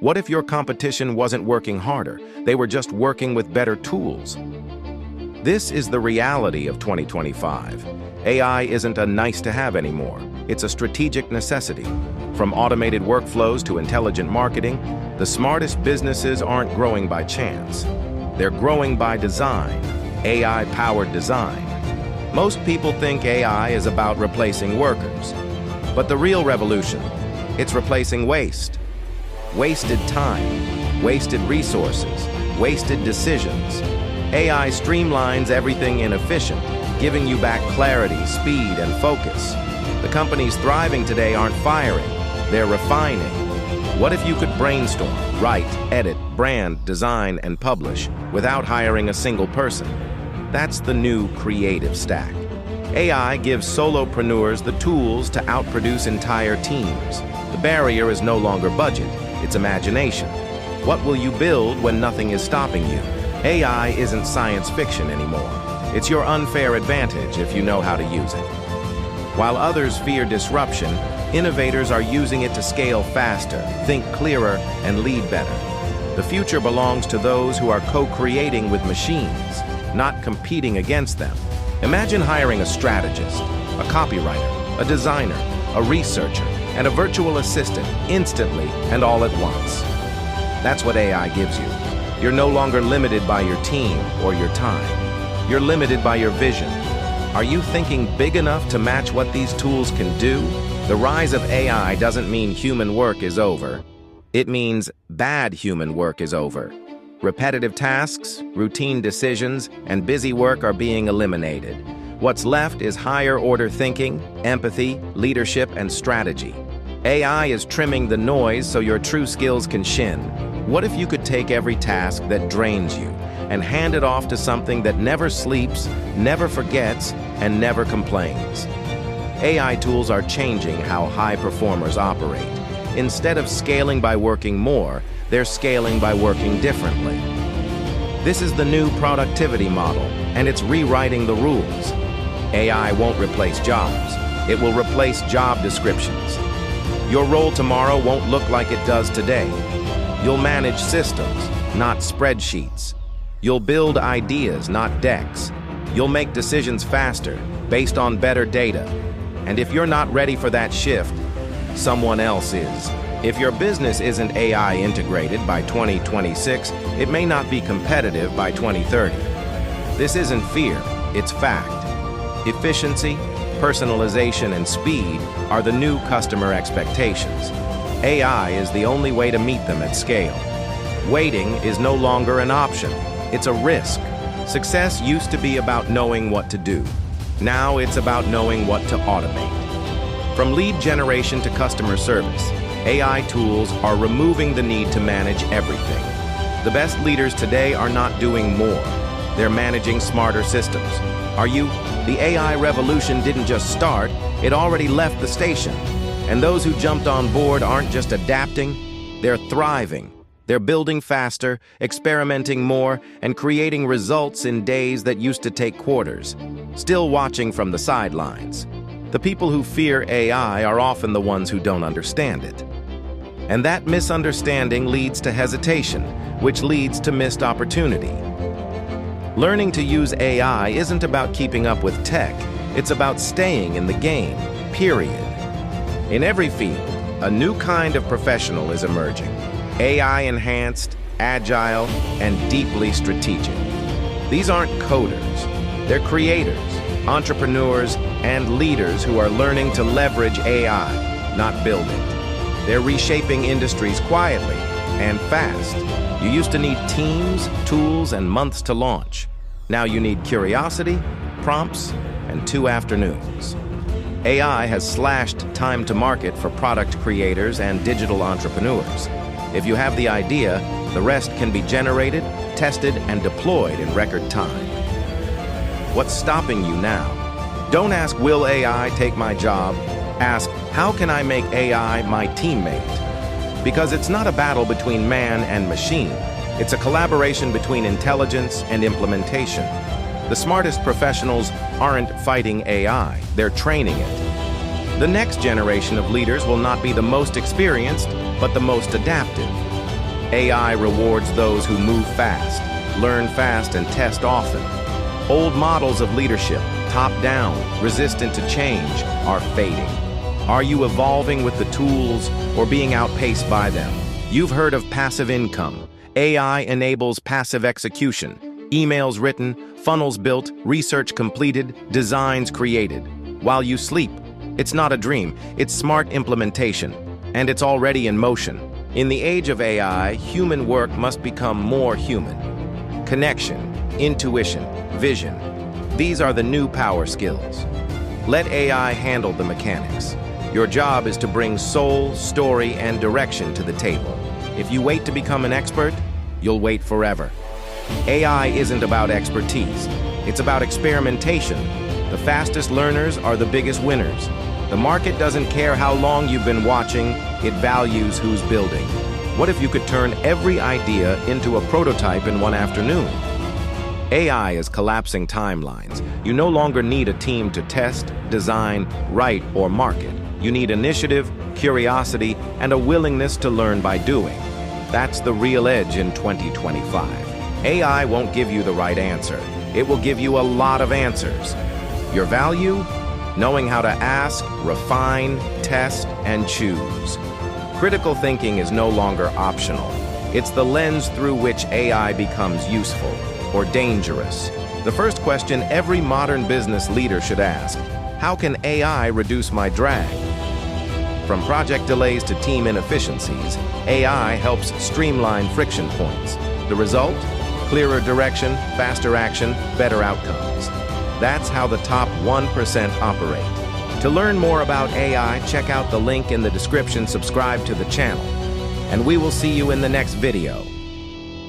What if your competition wasn't working harder? They were just working with better tools. This is the reality of 2025. AI isn't a nice-to-have anymore. It's a strategic necessity. From automated workflows to intelligent marketing, the smartest businesses aren't growing by chance. They're growing by design, AI-powered design. Most people think AI is about replacing workers. But the real revolution, it's replacing waste. Wasted time, wasted resources, wasted decisions. AI streamlines everything inefficient, giving you back clarity, speed, and focus. The companies thriving today aren't firing, they're refining. What if you could brainstorm, write, edit, brand, design, and publish without hiring a single person? That's the new creative stack. AI gives solopreneurs the tools to outproduce entire teams. The barrier is no longer budget, it's imagination. What will you build when nothing is stopping you? AI isn't science fiction anymore. It's your unfair advantage if you know how to use it. While others fear disruption, innovators are using it to scale faster, think clearer, and lead better. The future belongs to those who are co-creating with machines, not competing against them. Imagine hiring a strategist, a copywriter, a designer, a researcher, and a virtual assistant instantly and all at once. That's what AI gives you. You're no longer limited by your team or your time. You're limited by your vision. Are you thinking big enough to match what these tools can do? The rise of AI doesn't mean human work is over. It means bad human work is over. Repetitive tasks, routine decisions, and busy work are being eliminated. What's left is higher-order thinking, empathy, leadership, and strategy. AI is trimming the noise so your true skills can shine. What if you could take every task that drains you and hand it off to something that never sleeps, never forgets, and never complains? AI tools are changing how high performers operate. Instead of scaling by working more, they're scaling by working differently. This is the new productivity model, and it's rewriting the rules. AI won't replace jobs. It will replace job descriptions. Your role tomorrow won't look like it does today. You'll manage systems, not spreadsheets. You'll build ideas, not decks. You'll make decisions faster, based on better data. And if you're not ready for that shift, someone else is. If your business isn't AI integrated by 2026, it may not be competitive by 2030. This isn't fear, it's fact. Efficiency, personalization, and speed are the new customer expectations. AI is the only way to meet them at scale. Waiting is no longer an option, it's a risk. Success used to be about knowing what to do. Now it's about knowing what to automate. From lead generation to customer service, AI tools are removing the need to manage everything. The best leaders today are not doing more. They're managing smarter systems. The AI revolution didn't just start, it already left the station. And those who jumped on board aren't just adapting, they're thriving. They're building faster, experimenting more, and creating results in days that used to take quarters, still watching from the sidelines. The people who fear AI are often the ones who don't understand it. And that misunderstanding leads to hesitation, which leads to missed opportunity. Learning to use AI isn't about keeping up with tech, it's about staying in the game, period. In every field, a new kind of professional is emerging. AI-enhanced, agile, and deeply strategic. These aren't coders, they're creators, entrepreneurs, and leaders who are learning to leverage AI, not build it. They're reshaping industries quietly and fast. You used to need teams, tools, and months to launch. Now you need curiosity, prompts, and 2 afternoons. AI has slashed time to market for product creators and digital entrepreneurs. If you have the idea, the rest can be generated, tested, and deployed in record time. What's stopping you now? Don't ask, will AI take my job? Ask, how can I make AI my teammate? Because it's not a battle between man and machine. It's a collaboration between intelligence and implementation. The smartest professionals aren't fighting AI, they're training it. The next generation of leaders will not be the most experienced, but the most adaptive. AI rewards those who move fast, learn fast, and test often. Old models of leadership, top-down, resistant to change, are fading. Are you evolving with the tools or being outpaced by them? You've heard of passive income. AI enables passive execution. Emails written, funnels built, research completed, designs created. While you sleep. It's not a dream, it's smart implementation. And it's already in motion. In the age of AI, human work must become more human. Connection, intuition, vision. These are the new power skills. Let AI handle the mechanics. Your job is to bring soul, story, and direction to the table. If you wait to become an expert, you'll wait forever. AI isn't about expertise. It's about experimentation. The fastest learners are the biggest winners. The market doesn't care how long you've been watching, it values who's building. What if you could turn every idea into a prototype in one afternoon? AI is collapsing timelines. You no longer need a team to test, design, write, or market. You need initiative, curiosity, and a willingness to learn by doing. That's the real edge in 2025. AI won't give you the right answer. It will give you a lot of answers. Your value? Knowing how to ask, refine, test, and choose. Critical thinking is no longer optional. It's the lens through which AI becomes useful or dangerous. The first question every modern business leader should ask: how can AI reduce my drag? From project delays to team inefficiencies, AI helps streamline friction points. The result? Clearer direction, faster action, better outcomes. That's how the top 1% operate. To learn more about AI, check out the link in the description, subscribe to the channel, and we will see you in the next video.